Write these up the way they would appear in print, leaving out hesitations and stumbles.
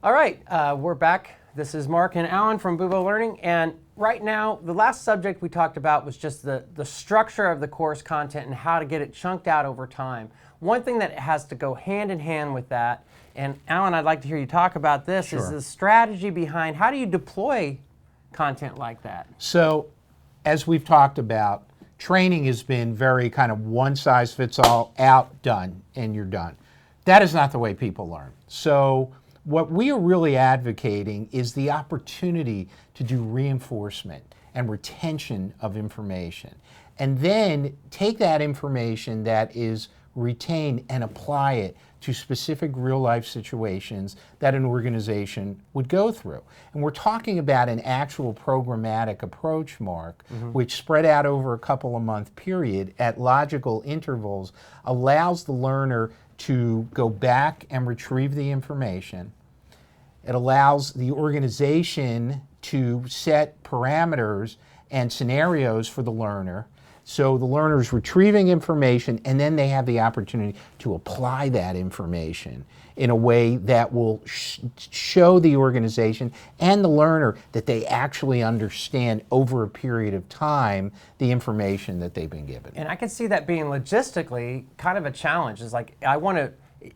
All right, we're back. This is Mark and Alan from Bubo Learning, and right now, the last subject we talked about was just the structure of the course content and how to get it chunked out over time. One thing that has to go hand in hand with that, and Alan, I'd like to hear you talk about this, Sure. is the strategy behind how do you deploy content like that? So, as we've talked about, training has been very kind of one size fits all, out, done, and you're done. That is not the way people learn. So, what we are really advocating is the opportunity to do reinforcement and retention of information. And then take that information that is retained and apply it to specific real-life situations that an organization would go through. And we're talking about an actual programmatic approach, Mark, which spread out over a couple of month period at logical intervals allows the learner to go back and retrieve the information. It allows the organization to set parameters and scenarios for the learner. So the learner is retrieving information, and then they have the opportunity to apply that information in a way that will show the organization and the learner that they actually understand over a period of time the information that they've been given. And I can see that being logistically kind of a challenge. It's like, I want to,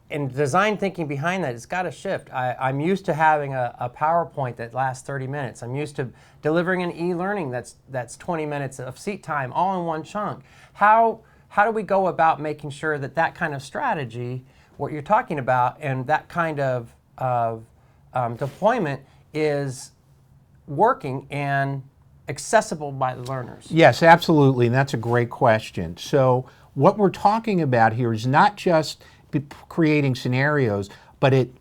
in design thinking behind that, it's got to shift. I'm used to having a PowerPoint that lasts 30 minutes. I'm used to delivering an e-learning that's 20 minutes of seat time all in one chunk. How do we go about making sure that that kind of strategy, what you're talking about, and that kind of deployment is working and accessible by the learners? Yes, absolutely, and that's a great question. So what we're talking about here is not just creating scenarios,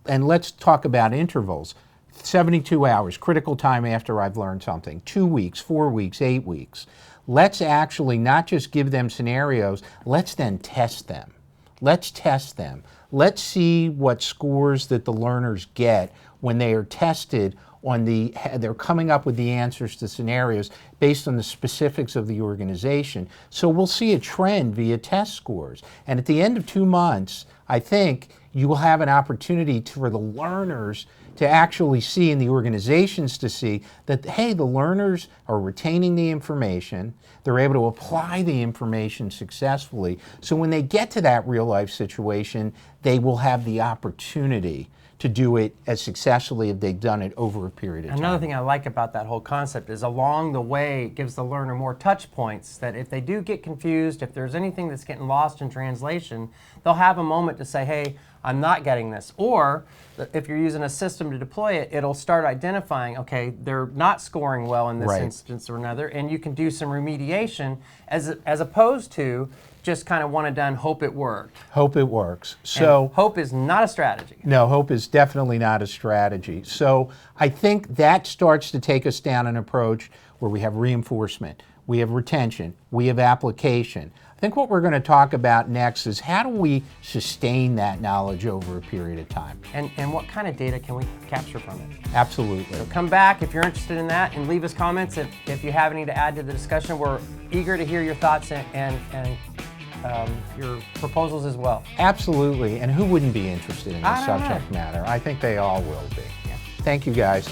and let's talk about intervals. 72 hours, critical time after I've learned something, 2 weeks, 4 weeks, 8 weeks. Let's actually not just give them scenarios, let's then test them. Let's test them. Let's see what scores that the learners get when they are tested on they're coming up with the answers to scenarios based on the specifics of the organization. So we'll see a trend via test scores. And at the end of 2 months, I think you will have an opportunity for the learners to actually see, and the organizations to see, that, hey, the learners are retaining the information, they're able to apply the information successfully, so when they get to that real life situation, they will have the opportunity to do it as successfully as they've done it over a period of time. Another thing I like about that whole concept is along the way it gives the learner more touch points, that if they do get confused, if there's anything that's getting lost in translation, they'll have a moment to say, hey, I'm not getting this. Or if you're using a system to deploy it, it'll start identifying, okay, they're not scoring well in this instance or another, and you can do some remediation as opposed to just kind of one and done, hope it worked. Hope it works. So and hope is not a strategy. No, hope is definitely not a strategy. So I think that starts to take us down an approach where we have reinforcement, we have retention, we have application. I think what we're going to talk about next is how do we sustain that knowledge over a period of time. And what kind of data can we capture from it? Absolutely. So come back if you're interested in that, and leave us comments if you have any to add to the discussion. We're eager to hear your thoughts and your proposals as well. Absolutely, and who wouldn't be interested in this subject matter? I think they all will be. Yeah. Thank you, guys.